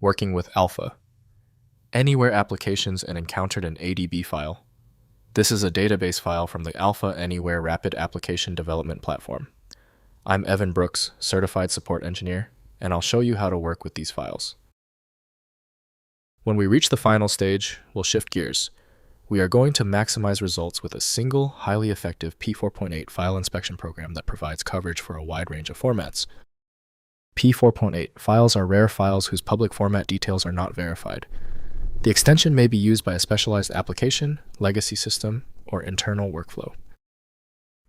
Working with Alpha. Anywhere applications and encountered an ADB file. This is a database file from the Alpha Anywhere Rapid Application Development Platform. I'm Evan Brooks, Certified Support Engineer, and I'll show you how to work with these files. When we reach the final stage, we'll shift gears. We are going to maximize results with a single, highly effective P48 file inspection program that provides coverage for a wide range of formats. P48 files are rare files whose public format details are not verified. The extension may be used by a specialized application, legacy system, or internal workflow.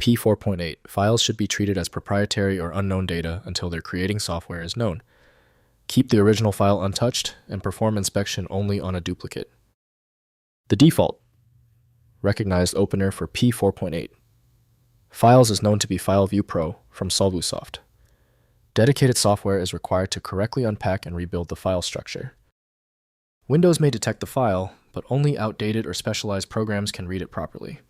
P48 files should be treated as proprietary or unknown data until their creating software is known. Keep the original file untouched and perform inspection only on a duplicate. The default recognized opener for P48 files is known to be FileViewPro from Solvusoft. Dedicated software is required to correctly unpack and rebuild the file structure. Windows may detect the file, but only outdated or specialized programs can read it properly.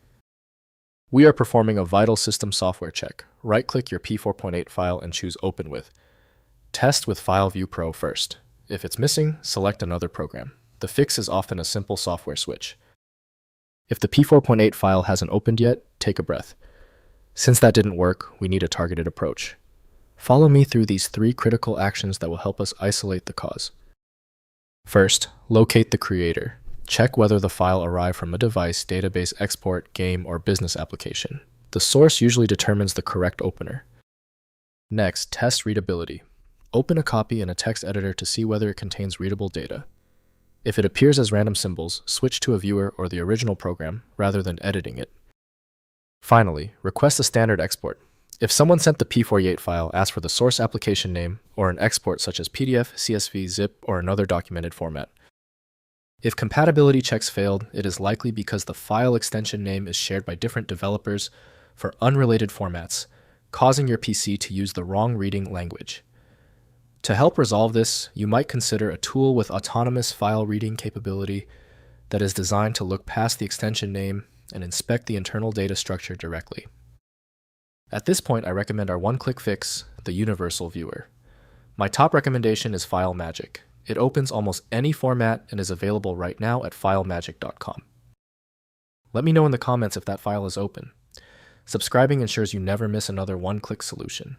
We are performing a vital system software check. Right-click your P48 file and choose Open With. Test with FileViewPro first. If it's missing, select another program. The fix is often a simple software switch. If the P48 file hasn't opened yet, take a breath. Since that didn't work, we need a targeted approach. Follow me through these 3 critical actions that will help us isolate the cause. First, locate the creator. Check whether the file arrived from a device, database, export, game, or business application. The source usually determines the correct opener. Next, test readability. Open a copy in a text editor to see whether it contains readable data. If it appears as random symbols, switch to a viewer or the original program rather than editing it. Finally, request a standard export. If someone sent the P48 file, ask for the source application name or an export such as PDF, CSV, zip, or another documented format. If compatibility checks failed, it is likely because the file extension name is shared by different developers for unrelated formats, causing your PC to use the wrong reading language. To help resolve this, you might consider a tool with autonomous file reading capability that is designed to look past the extension name and inspect the internal data structure directly. At this point, I recommend our one-click fix, the Universal Viewer. My top recommendation is FileMagick. It opens almost any format and is available right now at filemagick.com. Let me know in the comments if that file is open. Subscribing ensures you never miss another one-click solution.